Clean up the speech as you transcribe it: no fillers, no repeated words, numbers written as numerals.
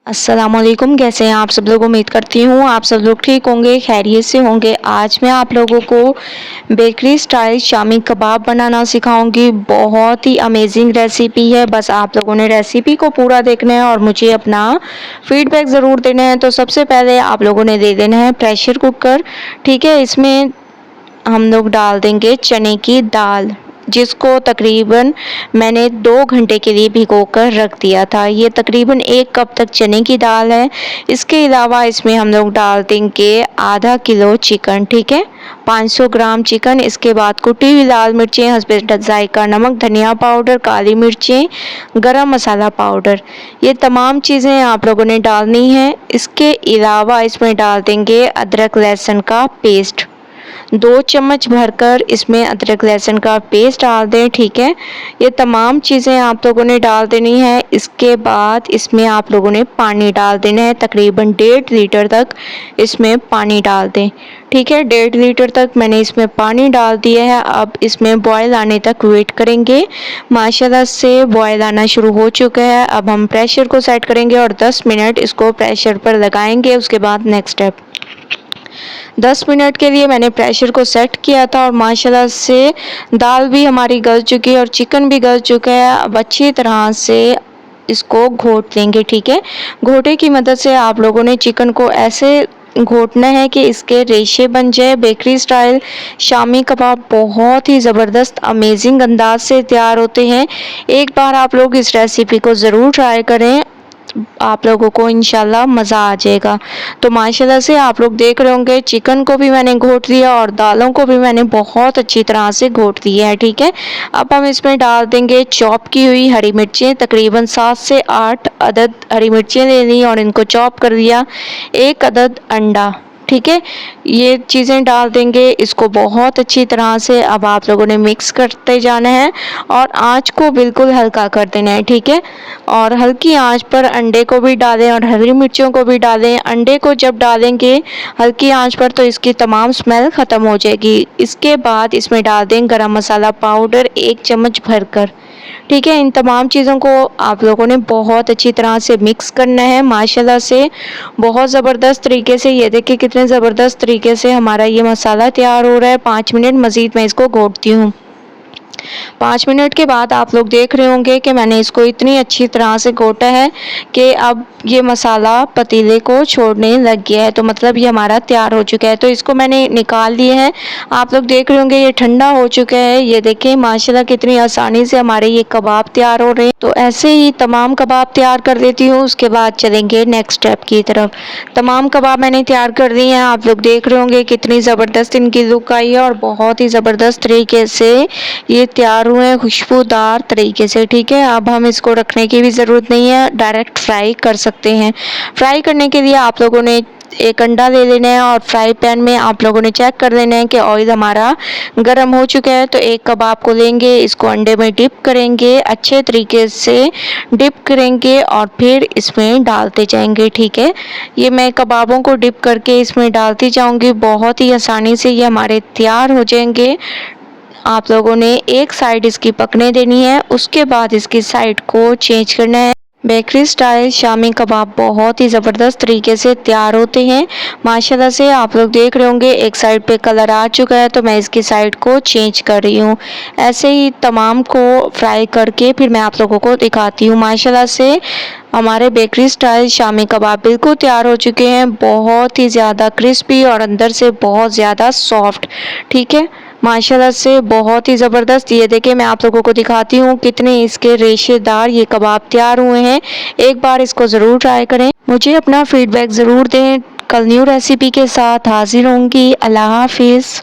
अस्सलामुअलैकुम। कैसे हैं आप सब लोग? उम्मीद करती हूँ आप सब लोग ठीक होंगे, खैरियत से होंगे। आज मैं आप लोगों को बेकरी स्टाइल शामी कबाब बनाना सिखाऊंगी। बहुत ही अमेजिंग रेसिपी है, बस आप लोगों ने रेसिपी को पूरा देखना है और मुझे अपना फीडबैक ज़रूर देना है। तो सबसे पहले आप लोगों ने दे देना है प्रेशर कुकर। ठीक है, इसमें हम लोग डाल देंगे चने की दाल, जिसको तकरीबन मैंने 2 घंटे के लिए भिगोकर रख दिया था। ये तकरीबन 1 कप तक चने की दाल है। इसके अलावा इसमें हम लोग डाल देंगे आधा किलो चिकन। ठीक है, 500 ग्राम चिकन। इसके बाद कुटी हुई लाल मिर्चें, हस्बे जायका नमक, धनिया पाउडर, काली मिर्चें, गरम मसाला पाउडर, ये तमाम चीज़ें आप लोगों ने डालनी है। इसके अलावा इसमें डाल देंगे अदरक लहसुन का पेस्ट, 2 चम्मच भरकर इसमें अदरक लहसुन का पेस्ट डाल दें। ठीक है, ये तमाम चीज़ें आप लोगों ने डाल देनी है। इसके बाद इसमें आप लोगों ने पानी डाल देना है, तकरीबन 1.5 लीटर तक इसमें पानी डाल दें। ठीक है, 1.5 लीटर तक मैंने इसमें पानी डाल दिया है। अब इसमें बॉयल आने तक वेट करेंगे। माशाल्लाह से बॉयल आना शुरू हो चुका है। अब हम प्रेशर को सेट करेंगे और 10 मिनट इसको प्रेशर पर लगाएंगे। उसके बाद नेक्स्ट स्टेप, 10 मिनट के लिए मैंने प्रेशर को सेट किया था और माशाल्लाह से दाल भी हमारी गल चुकी है और चिकन भी गल चुका है। अब अच्छी तरह से इसको घोट लेंगे। ठीक है, घोटे की मदद से आप लोगों ने चिकन को ऐसे घोटना है कि इसके रेशे बन जाए। बेकरी स्टाइल शामी कबाब बहुत ही ज़बरदस्त अमेजिंग अंदाज से तैयार होते हैं। एक बार आप लोग इस रेसिपी को ज़रूर ट्राई करें, आप लोगों को इंशाल्लाह मज़ा आ जाएगा। तो माशाल्लाह से आप लोग देख रहे होंगे चिकन को भी मैंने घोट लिया और दालों को भी मैंने बहुत अच्छी तरह से घोट लिया है। ठीक है, अब हम इसमें डाल देंगे चॉप की हुई हरी मिर्चें, तकरीबन 7 से 8 अदद हरी मिर्चें ले ली और इनको चॉप कर दिया। 1 अदद अंडा। ठीक है, ये चीज़ें डाल देंगे, इसको बहुत अच्छी तरह से अब आप लोगों ने मिक्स करते जाना है और आंच को बिल्कुल हल्का कर देना है। ठीक है, और हल्की आंच पर अंडे को भी डालें और हरी मिर्चों को भी डालें। अंडे को जब डालेंगे हल्की आंच पर तो इसकी तमाम स्मेल ख़त्म हो जाएगी। इसके बाद इसमें डाल दें गरम मसाला पाउडर 1 चम्मच भरकर। ठीक है, इन तमाम चीज़ों को आप लोगों ने बहुत अच्छी तरह से मिक्स करना है। माशाल्लाह से बहुत ज़बरदस्त तरीके से, ये देखिए कितने ज़बरदस्त तरीके से हमारा ये मसाला तैयार हो रहा है। 5 मिनट मज़ीद मैं इसको घोटती हूँ। 5 मिनट के बाद आप लोग देख रहे होंगे कि मैंने इसको इतनी अच्छी तरह से घोटा है कि अब ये मसाला पतीले को छोड़ने लग गया है। तो मतलब ये हमारा तैयार हो चुका है। तो इसको मैंने निकाल लिया है। आप लोग देख रहे होंगे ये ठंडा हो चुका है। ये देखें माशाल्लाह कितनी आसानी से हमारे ये कबाब तैयार हो रहे हैं। तो ऐसे ही तमाम कबाब तैयार कर लेती हूँ। उसके बाद चलेंगे नेक्स्ट स्टेप की तरफ। तमाम कबाब मैंने तैयार कर दिए हैं। आप लोग देख रहे होंगे कितनी ज़बरदस्त इनकी लुक आई है और बहुत ही ज़बरदस्त तरीके से ये तैयार हुए हैं, खुशबूदार तरीके से। ठीक है, अब हम इसको रखने की भी ज़रूरत नहीं है, डायरेक्ट फ्राई कर सकते हैं। फ्राई करने के लिए आप लोगों ने 1 अंडा ले लेना है और फ्राई पैन में आप लोगों ने चेक कर लेना है कि ऑयल हमारा गर्म हो चुका है। तो एक कबाब को लेंगे, इसको अंडे में डिप करेंगे, अच्छे तरीके से डिप करेंगे और फिर इसमें डालते जाएंगे। ठीक है, ये मैं कबाबों को डिप करके इसमें डालती जाऊंगी। बहुत ही आसानी से ये हमारे तैयार हो जाएंगे। आप लोगों ने एक साइड इसकी पकने देनी है, उसके बाद इसकी साइड को चेंज करना है। बेकरी स्टाइल शामी कबाब बहुत ही ज़बरदस्त तरीके से तैयार होते हैं। माशाल्लाह से आप लोग देख रहे होंगे एक साइड पे कलर आ चुका है तो मैं इसकी साइड को चेंज कर रही हूँ। ऐसे ही तमाम को फ्राई करके फिर मैं आप लोगों को दिखाती हूँ। माशाल्लाह से हमारे बेकरी स्टाइल शामी कबाब बिल्कुल तैयार हो चुके हैं, बहुत ही ज़्यादा क्रिस्पी और अंदर से बहुत ज़्यादा सॉफ्ट। ठीक है, माशाल्लाह से बहुत ही ज़बरदस्त। ये देखिए मैं आप लोगों को दिखाती हूँ कितने इसके रेशेदार ये कबाब तैयार हुए हैं। एक बार इसको ज़रूर ट्राई करें, मुझे अपना फीडबैक ज़रूर दें। कल न्यू रेसिपी के साथ हाजिर होंगी। अल्लाह हाफिज़।